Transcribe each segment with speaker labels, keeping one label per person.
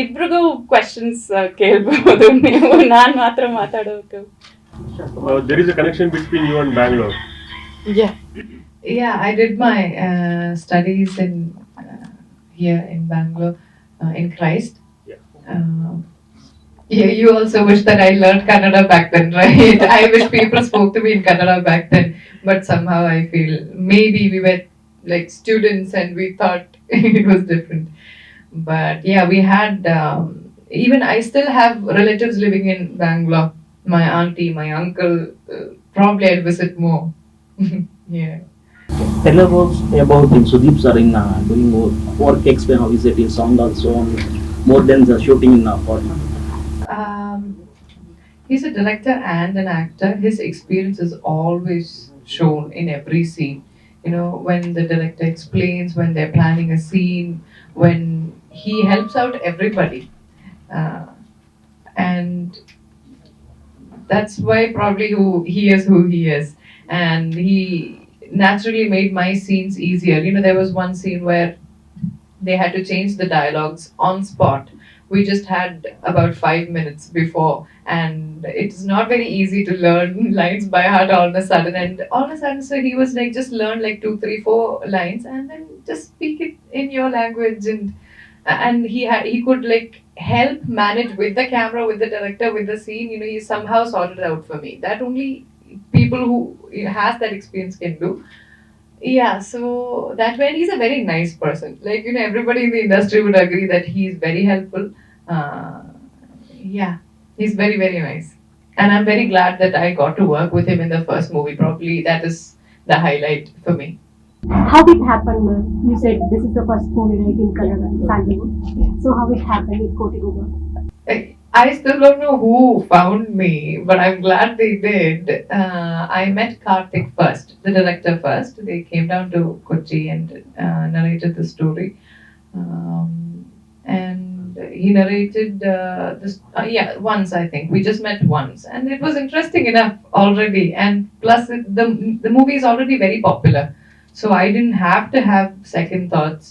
Speaker 1: ಇಬ್ರಿಗೂ ಕ್ವೆಶನ್ಸ್ ಕೇಳ್ಬೋದು ನೀವು, ನಾನು ಮಾತ್ರ ಮಾತಾಡೋಕೆ.
Speaker 2: There is a connection between you and Bangalore.
Speaker 3: Yeah, I did my studies in here in Bangalore in Christ. Yeah, you also wish that I learned Kannada back then, right? I wish people spoke to me in Kannada back then, but somehow I feel maybe we were like students and we thought it was different. But yeah, we had even I still have relatives living in Bangalore. My auntie, my uncle. Probably I'll visit more. Yeah.
Speaker 4: Tell us about in Sudeep sir in doing more work explain how is it in sound also more than the shooting in body.
Speaker 3: He's a director and an actor. His experience is always shown in every scene. You know, when the director explains, when they're planning a scene, when he helps out everybody. And that's why probably who he is. And he naturally made my scenes easier. You know, there was one scene where they had to change the dialogues on spot. We just had about 5 minutes before, and it's not very easy to learn lines by heart all of a sudden. And all of a sudden, so he was like, just learn like 2, 3, 4 lines, and then just speak it in your language. And he could like help manage with the camera, with the director, with the scene. You know, he somehow sorted it out for me. That only people who has that experience can do. Yeah, so that way he's a very nice person. Like, you know, everybody in the industry would agree that he's very helpful. Yeah, he's very, very nice. And I'm very glad that I got to work with him in the first movie. Probably that is the highlight for me.
Speaker 5: How it happened, ma'am? You said this is the first movie, right, in Kannada, Sandalwood. So how it happened with Kotogobba3?
Speaker 3: I still don't know who found me, but I'm glad they did. I met Karthik first, the director first. They came down to Kochi and narrated the story. And he narrated this, once I think. We just met once. And it was interesting enough already. And plus, the movie is already very popular. So I didn't have to have second thoughts.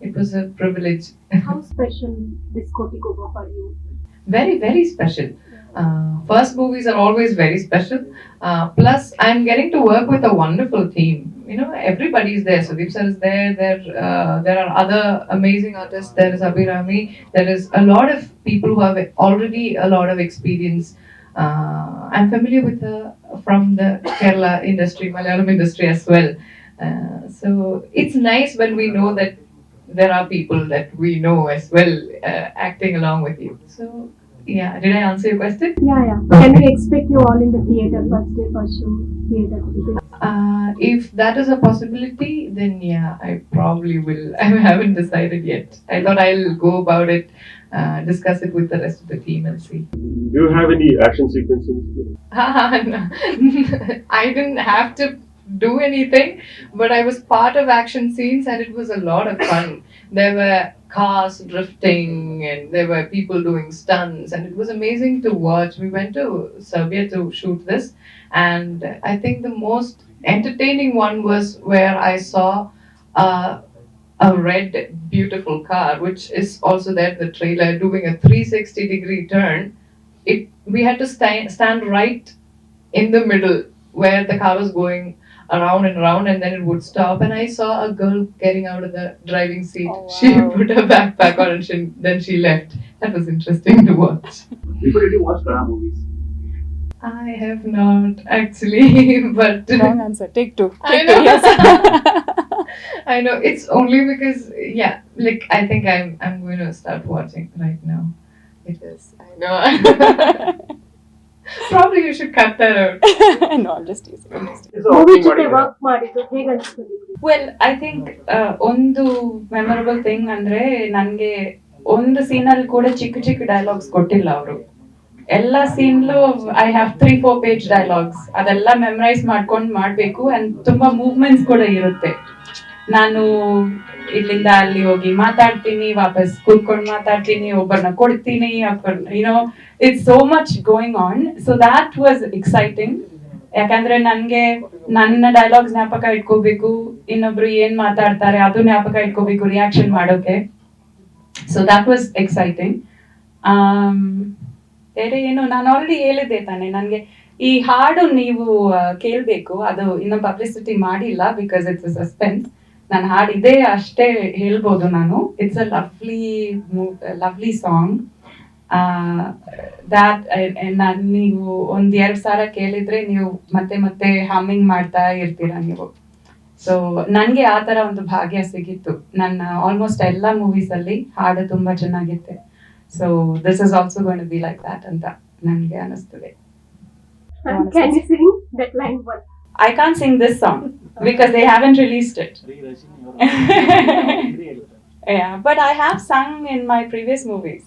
Speaker 3: It was a privilege.
Speaker 5: How special this Kotogobba for you?
Speaker 3: Very, very special. First movies are always very special. Plus, I'm getting to work with a wonderful team. You know, everybody is there. Sudeep sir is there. There are other amazing artists. There is Abhirami. There is a lot of people who have already a lot of experience. I'm familiar with her from the Kerala industry, Malayalam industry as well. So it's nice when we know that there are people that we know as well acting along with you. So, yeah, did I answer your question?
Speaker 5: Yeah. Can we expect you all in the theatre first day, first show, theatre?
Speaker 3: If that is a possibility, then yeah, I probably will. I haven't decided yet. I thought I'll go about it, discuss it with the rest of the team and see.
Speaker 2: Do you have any action sequences?
Speaker 3: No. I didn't have to do anything, but I was part of action scenes and it was a lot of fun. There were cars drifting and there were people doing stunts and it was amazing to watch. We went to Serbia to shoot this, and I think the most entertaining one was where I saw a red beautiful car, which is also there in the trailer, doing a 360-degree turn. We had to stand right in the middle where the car was going around and around, and then it would stop, and I saw a girl getting out of the driving seat.
Speaker 1: Oh, wow.
Speaker 3: She put her backpack on and then she left. That was interesting to watch.
Speaker 4: Before did you watch Kannada movies?
Speaker 3: I have not actually, but
Speaker 1: Wrong answer. Take two.
Speaker 3: I know. I know, it's only because like I think I'm going to start watching right now. Because I know. Probably you should cut that out.
Speaker 1: No, I'm just teasing.
Speaker 5: Movie ಜೊತೆ work ಮಾಡಿದ್ದು ಹೇಗೆ ಅನಿಸ್ತು?
Speaker 1: Well, I think ಒಂದು memorable thing ಅಂದ್ರೆ ನನ್ಗೆ ಒಂದು ಸೀನಲ್ಲಿ ಕೂಡ ಚಿಕ್ಕ ಚಿಕ್ಕ ಡೈಲಾಗ್ಸ್ ಕೊಟ್ಟಿಲ್ಲ ಅವರು. ಎಲ್ಲ ಸೀನ್ಲು ಐ ಹ್ಯಾವ್ 3-4 ಪೇಜ್ ಡೈಲಾಗ್ಸ್. ಅದೆಲ್ಲ ಮೆಮರೈಸ್ ಮಾಡ್ಕೊಂಡು ಮಾಡ್ಬೇಕು. ಅಂಡ್ ತುಂಬಾ ಮೂವ್ಮೆಂಟ್ಸ್ ಕೂಡ ಇರುತ್ತೆ. ನಾನು ಇಲ್ಲಿಂದ ಅಲ್ಲಿ ಹೋಗಿ ಮಾತಾಡ್ತೀನಿ, ವಾಪಸ್ ಕೂತ್ಕೊಂಡು ಮಾತಾಡ್ತೀನಿ, ಒಬ್ಬರನ್ನ ಕೊಡ್ತೀನಿ, you know it's so much going on. So that was exciting. ಯಾಕಂದ್ರೆ ನನ್ಗೆ ನನ್ನ ಡೈಲಾಗ್ಸ್ ಜ್ಞಾಪಕ ಇಟ್ಕೋಬೇಕು, ಇನ್ನೊಬ್ರು ಏನ್ ಮಾತಾಡ್ತಾರೆ ಅದು ಜ್ಞಾಪಕ ಇಟ್ಕೋಬೇಕು ರಿಯಾಕ್ಷನ್ ಮಾಡೋಕೆ. So that was exciting. ಬೇರೆ ಏನು, ನಾನು ಆಲ್ರೆಡಿ ಹೇಳಿದ್ದೆ ತಾನೆ, ನನಗೆ ಈ ಹಾಡು ನೀವು ಕೇಳಬೇಕು, ಅದು ಇನ್ನೂ ಪಬ್ಲಿಸಿಟಿ ಮಾಡಿಲ್ಲ ಬಿಕಾಸ್ ಇಟ್ಸ್ ಸಸ್ಪೆನ್ಸ್. ನಾನು ಹಾಡಿದೆ ಅಷ್ಟೇ ಹೇಳ್ಬೋದು ನಾನು. It's a lovely song. ನೀವು ಒಂದ್ 2 ಸಾರ ಕೇಳಿದ್ರೆ ನೀವು ಮತ್ತೆ ಮತ್ತೆ ಹಮ್ಮಿಂಗ್ ಮಾಡ್ತಾ ಇರ್ತೀರಾ ನೀವು. ಸೊ ನನ್ಗೆ ಆ ತರ ಒಂದು ಭಾಗ್ಯ ಸಿಗಿತ್ತು. ನನ್ನ ಆಲ್ಮೋಸ್ಟ್ ಎಲ್ಲಾ ಮೂವೀಸ್ ಅಲ್ಲಿ ಹಾಡು ತುಂಬಾ ಚೆನ್ನಾಗಿತ್ತೆ. So this is also going to be like that ಅಂತ ನನ್ಗೆ ಅನಿಸ್ತದೆ.
Speaker 5: Can you sing that line one?
Speaker 1: I can't sing this song because they haven't released it. Yeah, but I have sung in my previous movies.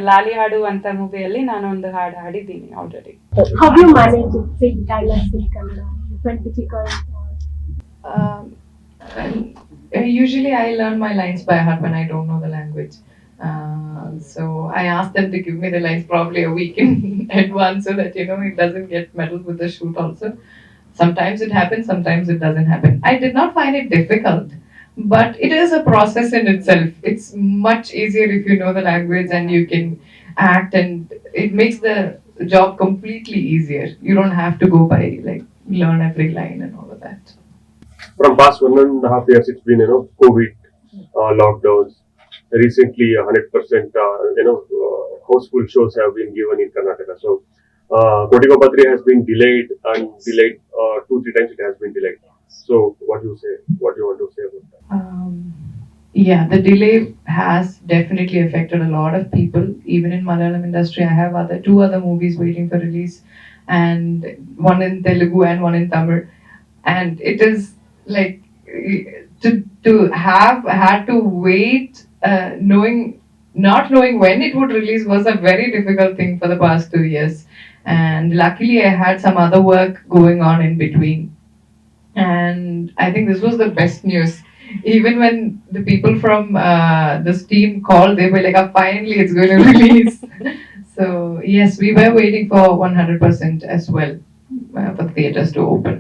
Speaker 1: ಲಾಲಿ ಹಾಡು ಅಂತ ಮೂವಿಯಲ್ಲಿ ನಾನು ಒಂದು ಹಾಡು ಹಾಡಿದ್ದೀನಿ already.
Speaker 5: How do you manage to sing dialogues in Kannada? It's very difficult.
Speaker 3: Usually I learn my lines by heart when I don't know the language. So I ask them to give me the lines probably a week in advance so that it doesn't get muddled with the shoot also. Sometimes it happens, sometimes it doesn't happen. I did not find it difficult, but it is a process in itself. It's much easier if you know the language and you can act, and it makes the job completely easier. You don't have to go by learn every line and all of that.
Speaker 2: From past 1.5 years, it's been COVID, lockdowns. Recently, 100% houseful shows have been given in Karnataka. So Kotogobba3 has been delayed and delayed 2-3 times. It has been delayed. So what do you say? What do you want to say about that?
Speaker 3: Yeah, the delay has definitely affected a lot of people. Even in Malayalam industry, I have 2 other movies waiting for release, and one in Telugu and one in Tamil. And it is like to have had to wait, not knowing when it would release was a very difficult thing for the past 2 years. And luckily, I had some other work going on in between. And I think this was the best news. Even when the people from this team called, they were like, "Oh, finally, it's going to release." So yes, we were waiting for 100% as well for theaters to open.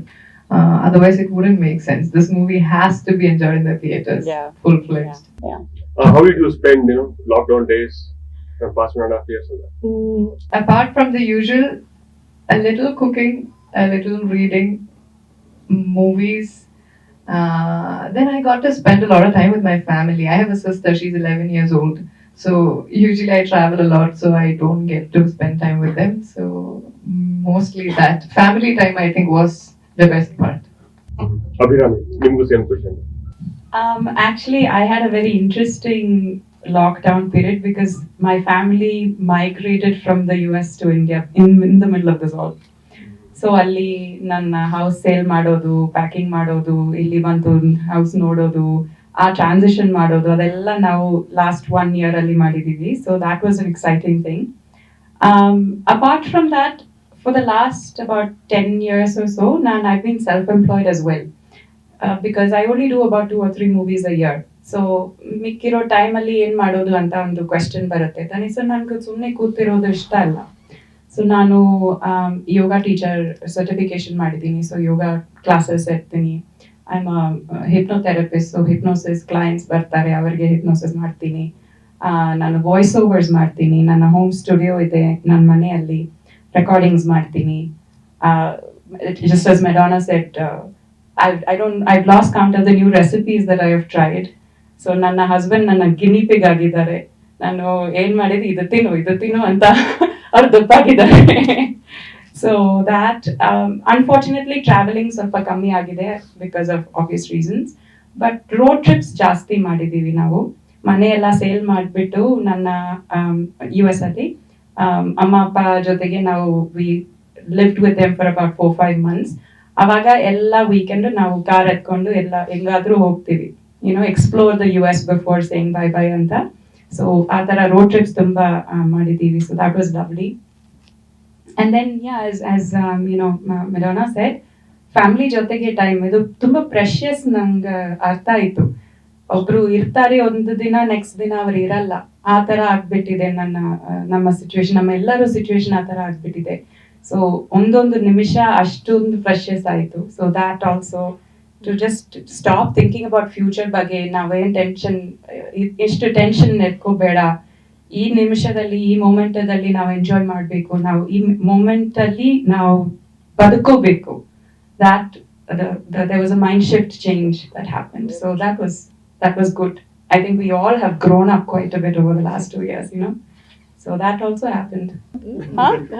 Speaker 3: Otherwise, it wouldn't make sense. This movie has to be enjoyed in the theaters, full-fledged.
Speaker 1: Yeah.
Speaker 2: How did you spend lockdown days from past 1.5 years?
Speaker 3: Apart from the usual, a little cooking, a little reading, movies. Then I got to spend a lot of time with my family. I have a sister, she's 11 years old. So usually I travel a lot, so I don't get to spend time with them. So mostly that. Family time, I think, was the best part.
Speaker 2: Abhirami, nimgu same question.
Speaker 1: Actually, I had a very interesting lockdown period because my family migrated from the US to India in the middle of this all. So ಅಲ್ಲಿ ನನ್ನ house sale ಮಾಡೋದು, packing ಮಾಡೋದು, ಇಲ್ಲಿ ಬಂತು house ನೋಡೋದು, ಆ transition ಮಾಡೋದು, ಅದೆಲ್ಲ ನಾವು ಲಾಸ್ಟ್ 1 year ಅಲ್ಲಿ ಮಾಡಿದೀವಿ. So that was an exciting thing. Apart from that, for the last about 10 years or so, I've been self-employed as well. Because I only do about 2 or 3 movies a year. So ಮಿಕ್ಕಿರೋ ಟೈಮಲ್ಲಿ ಏನು ಮಾಡೋದು ಅಂತ ಒಂದು question ಬರುತ್ತೆ ತಾನೆ. So ನನಗೆ ಸುಮ್ಮನೆ ಕೂತಿರೋದು ಇಷ್ಟ ಅಲ್ಲ. ಸೊ ನಾನು ಯೋಗ ಟೀಚರ್ ಸರ್ಟಿಫಿಕೇಶನ್ ಮಾಡಿದ್ದೀನಿ. ಸೊ ಯೋಗ ಕ್ಲಾಸಸ್ ಇರ್ತೀನಿ. I am hypnotherapist. So hypnosis clients ಬರ್ತಾರೆ, ಅವರಿಗೆ ಹಿಪ್ನೋಸಿಸ್ ಮಾಡ್ತೀನಿ. ನಾನು ವಾಯ್ಸ್ ಓವರ್ಸ್ ಮಾಡ್ತೀನಿ. ನನ್ನ ಹೋಮ್ ಸ್ಟುಡಿಯೋ ಇದೆ ನನ್ನ ಮನೆಯಲ್ಲಿ, ರೆಕಾರ್ಡಿಂಗ್ಸ್ ಮಾಡ್ತೀನಿ. Just as Madonna said, I've lost count of the new recipes that I have tried. So ನನ್ನ ಹಸ್ಬೆಂಡ್ ನನ್ನ ಗಿನಿ ಪಿಗ್ ಆಗಿದ್ದಾರೆ. ನಾನು ಏನ್ ಮಾಡಿದೆ, ಇದು ತಿನ್ನು ಅಂತ ಅವ್ರು ದಪ್ಪಾಗಿದ್ದಾರೆ. ಸೊ ದ್ಯಾಟ್ ಅನ್ಫಾರ್ಚುನೇಟ್ಲಿ ಟ್ರಾವೆಲಿಂಗ್ ಸ್ವಲ್ಪ ಕಮ್ಮಿ ಆಗಿದೆ because of obvious reasons. But road trips ಜಾಸ್ತಿ ಮಾಡಿದೀವಿ ನಾವು. ಮನೆಯೆಲ್ಲ ಸೇಲ್ ಮಾಡಿಬಿಟ್ಟು ನನ್ನ US ಅಲ್ಲಿ ಅಮ್ಮ ಅಪ್ಪ ಜೊತೆಗೆ ನಾವು we lived with them for about 4-5 months. ಅವಾಗ ಎಲ್ಲ ವೀಕೆಂಡ್ ನಾವು ಕಾರ್ ಎತ್ಕೊಂಡು ಎಲ್ಲ ಹೆಂಗಾದ್ರೂ ಹೋಗ್ತೀವಿ, explore the US before saying bye bye ಅಂತ. ಸೊ ಆ ತರ ರೋಡ್ ಟ್ರಿಪ್ಸ್ ತುಂಬಾ ಮಾಡಿದೀವಿ. So that was lovely. And then as Madonna said, family ಜೊತೆಗೆ ಟೈಮ್ ಇದು ತುಂಬಾ ಪ್ರೆಷಿಯಸ್. ನಂಗೆ ಅರ್ಥ ಆಯ್ತು. ಒಬ್ರು ಇರ್ತಾರೆ ಒಂದು ದಿನ, ನೆಕ್ಸ್ಟ್ ದಿನ ಅವ್ರು ಇರಲ್ಲ. ಆ ತರ ಆಗ್ಬಿಟ್ಟಿದೆ ನಮ್ಮ ಸಿಚುವೇಶನ್, ನಮ್ಮ ಎಲ್ಲರೂ ಸಿಚುವೇಶನ್ ಆ ತರ ಆಗ್ಬಿಟ್ಟಿದೆ. ಸೊ ಒಂದೊಂದು ನಿಮಿಷ ಅಷ್ಟೊಂದು ಪ್ರೆಷಿಯಸ್ ಆಯ್ತು. So that also to just stop thinking about future ಬಗ್ಗೆ ನಾವೇನ್ ಟೆನ್ಷನ್ ಎಷ್ಟು ಟೆನ್ಷನ್ ಎತ್ಕೋಬೇಡ, ಈ ನಿಮಿಷದಲ್ಲಿ ಈ ಮೊಮೆಂಟದಲ್ಲಿ ನಾವು ಎಂಜಾಯ್ ಮಾಡಬೇಕು, ನಾವು ಈ ಮೊಮೆಂಟ್ ಅಲ್ಲಿ ನಾವು ಬದುಕೋಬೇಕು. There was a mind shift change that happened, so that was good. I think we all have grown up quite a bit over the last 2 years, so that also happened.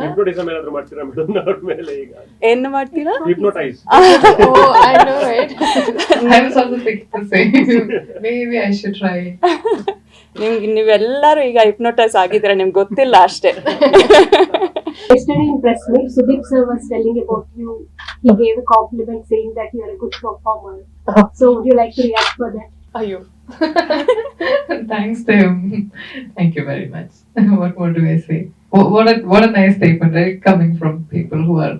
Speaker 2: Hypnotism ಏನಾದ್ರು ಮಾಡ್ತೀರಾ madam ಅವ್ರ ಮೇಲೆ ಈಗ?
Speaker 1: ಏನು ಮಾಡ್ತೀರಾ?
Speaker 2: Hypnotize.
Speaker 3: Oh, I know, right? I was also thinking the same. Maybe I should try.
Speaker 1: ನೀವೆಲ್ಲರೂ ಈಗ hypnotise ಆಗಿದ್ರೆ ನಿಮ್ಗೆ ಗೊತ್ತಿಲ್ಲ ಅಷ್ಟೇ.
Speaker 5: Yesterday in press meet, Sudeep sir was telling about you. He gave a compliment saying that you are a good performer. So would you like to react for that?
Speaker 1: ಅಯ್ಯೋ,
Speaker 3: Thanks to him. Thank you very much. What more do I say? What a nice statement, right? Coming from people who are.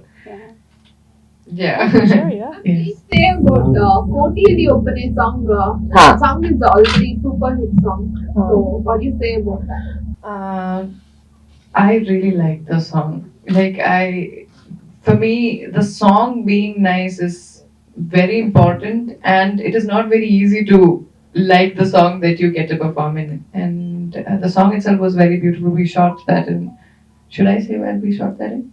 Speaker 3: Yeah.
Speaker 1: sure, yeah.
Speaker 6: Please say about Kotogobba3 opening song. Song is already super hit song. So what do you say about that?
Speaker 3: I really like the song. For me, the song being nice is very important, and it is not very easy to like the song that you get to perform in. And the song itself was very beautiful. We shot that in. Should I say where we shot that in?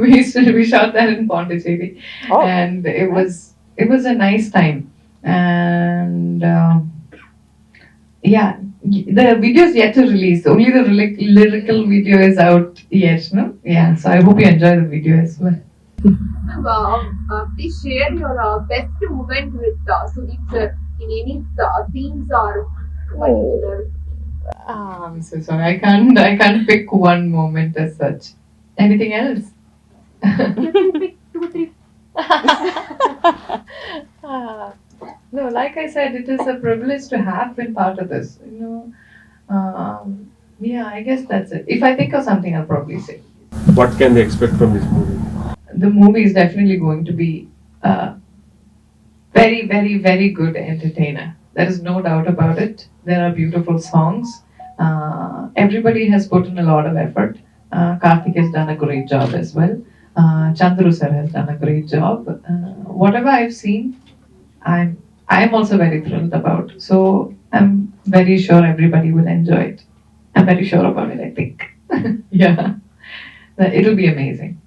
Speaker 3: we shot that in Pondicherry, and it was a nice time. And yeah, the video is yet to release. Only the lyrical video is out yet, no? Yeah, so I hope you enjoy the video as well.
Speaker 6: Please share your best moment with Sudeep sir in any scenes or particular.
Speaker 3: I'm so sorry. I can't pick one moment as such. Anything else?
Speaker 5: You can pick 2, 3.
Speaker 3: No, like I said, it is a privilege to have been part of this. Yeah, I guess that's it. If I think of something, I'll probably say.
Speaker 2: What can they expect from this movie?
Speaker 3: The movie is definitely going to be a very, very, very good entertainer. There is no doubt about it. There are beautiful songs. Everybody has put in a lot of effort. Karthik has done a great job as well. Chandru sir has done a great job. Whatever I've seen, I'm also very thrilled about. So I'm very sure everybody will enjoy it. I'm very sure about it, I think. Yeah. It'll be amazing.